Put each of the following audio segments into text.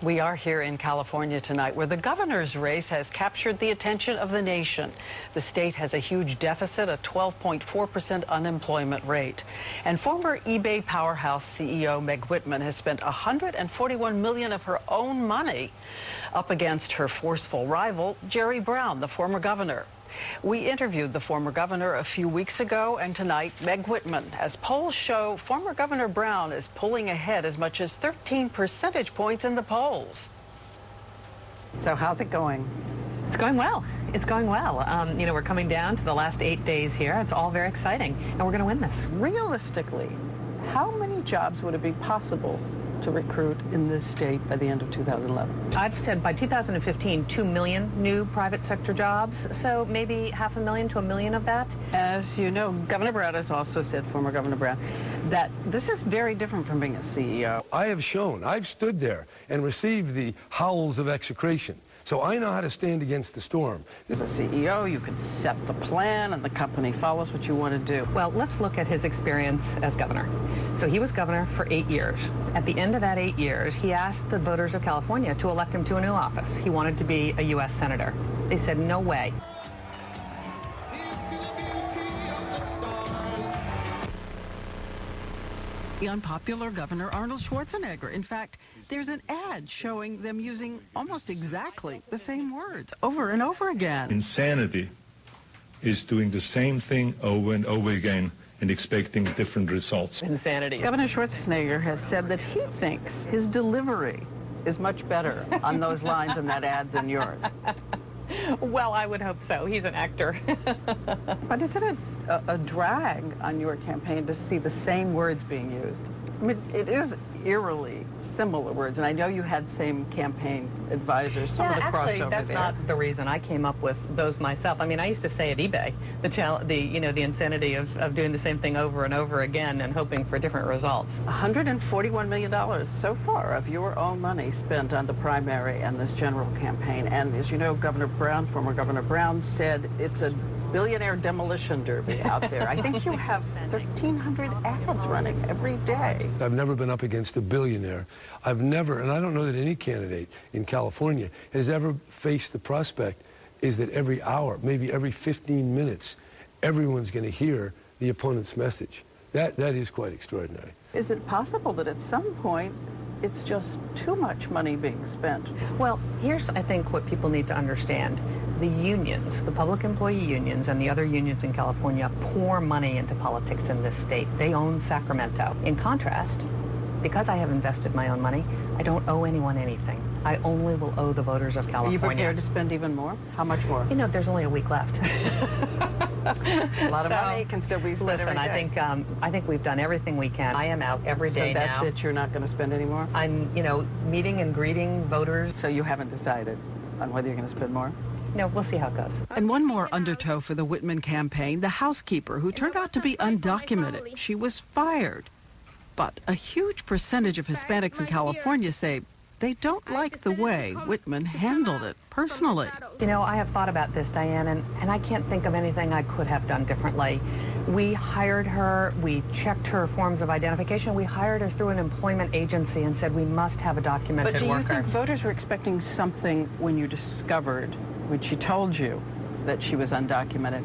We are here in California tonight, where the governor's race has captured the attention of the nation. The state has a huge deficit, a 12.4% unemployment rate. And former eBay powerhouse CEO Meg Whitman has spent $141 million of her own money up against her forceful rival, Jerry Brown, the former governor. We interviewed the former governor a few weeks ago, and tonight, Meg Whitman. As polls show, former Governor Brown is pulling ahead as much as 13 percentage points in the polls. So how's it going? It's going well. It's going well. We're coming down to the last 8 days here. It's all very exciting, and we're going to win this. Realistically, how many jobs would it be possible to recruit in this state by the end of 2011? I've said by 2015, 2 million new private sector jobs, so maybe 500,000 to 1 million of that. As you know, Governor Brown has also said, former Governor Brown, that this is very different from being a CEO. I've stood there and received the howls of execration. So I know how to stand against the storm. As a CEO, you can set the plan and the company follows what you want to do. Well, let's look at his experience as governor. So he was governor for 8 years. At the end of that 8 years, he asked the voters of California to elect him to a new office. He wanted to be a U.S. senator. They said, no way. The unpopular Governor Arnold Schwarzenegger. In fact, there's an ad showing them using almost exactly the same words over and over again. Insanity is doing the same thing over and over again and expecting different results. Insanity. Governor Schwarzenegger has said that he thinks his delivery is much better on those lines in that ad than yours. Well, I would hope so. He's an actor. But is it a drag on your campaign to see the same words being used? I mean, it is eerily similar words, and I know you had same campaign advisors, some of the actually, crossover that's there. not the reason I came up with those myself. I mean, I used to say at eBay, the insanity of doing the same thing over and over again and hoping for different results. $141 million so far of your own money spent on the primary and this general campaign. And as you know, Governor Brown, former Governor Brown, said it's a billionaire demolition derby out there. I think you have 1,300 ads running every day. I've never been up against a billionaire. I've never, and I don't know that any candidate in California has ever faced the prospect is that every hour, maybe every 15 minutes, everyone's going to hear the opponent's message. That is quite extraordinary. Is it possible that at some point it's just too much money being spent? Well, here's, I think, what people need to understand. The unions, the public employee unions and the other unions in California pour money into politics in this state. They own Sacramento. In contrast, because I have invested my own money, I don't owe anyone anything. I only will owe the voters of California. Are you prepared to spend even more? How much more? You know, there's only a week left. A lot of money can still be spent every day. Listen, I think we've done everything we can. I am out every day now. So that's it? You're not going to spend any more? I'm, meeting and greeting voters. So you haven't decided on whether you're going to spend more? No, we'll see how it goes. And one more undertow for the Whitman campaign, the housekeeper who turned out to be undocumented. She was fired. But a huge percentage of Hispanics in California say they don't like the way Whitman handled it personally. I have thought about this, Diane, and I can't think of anything I could have done differently. We hired her, we checked her forms of identification, we hired her through an employment agency and said we must have a documented worker. But do you think voters were expecting something when you discovered, when she told you that she was undocumented?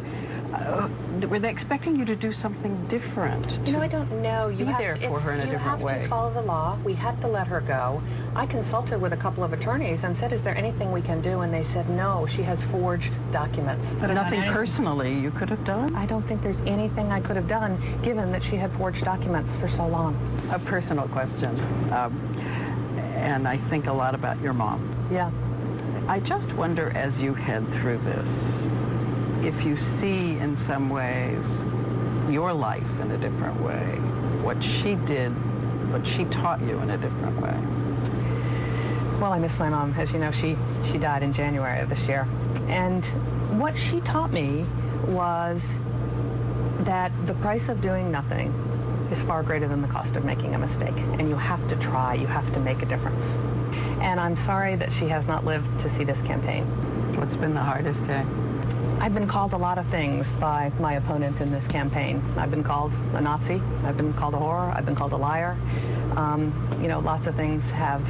Were they expecting you to do something different? I don't know. You be there for her in a different way. You have to follow the law. We had to let her go. I consulted with a couple of attorneys and said, is there anything we can do? And they said, no, she has forged documents. But nothing personally you could have done? I don't think there's anything I could have done, given that she had forged documents for so long. A personal question, and I think a lot about your mom. Yeah. I just wonder, as you head through this, if you see in some ways your life in a different way, what she did, what she taught you in a different way. Well, I miss my mom. As you know, she died in January of this year. And what she taught me was that the price of doing nothing is far greater than the cost of making a mistake. And you have to try, you have to make a difference. And I'm sorry that she has not lived to see this campaign. What's been the hardest day? I've been called a lot of things by my opponent in this campaign. I've been called a Nazi, I've been called a whore, I've been called a liar. You know, lots of things have,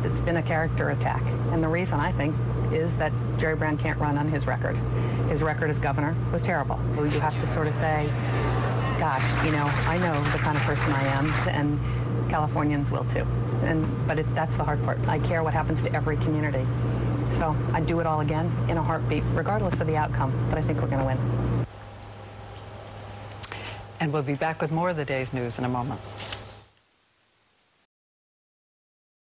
it's been a character attack. And the reason, I think, is that Jerry Brown can't run on his record. His record as governor was terrible. So you have to sort of say, gosh, you know, I know the kind of person I am, and Californians will too. But that's the hard part. I care what happens to every community. So I'd do it all again in a heartbeat, regardless of the outcome. But I think we're going to win. And we'll be back with more of the day's news in a moment.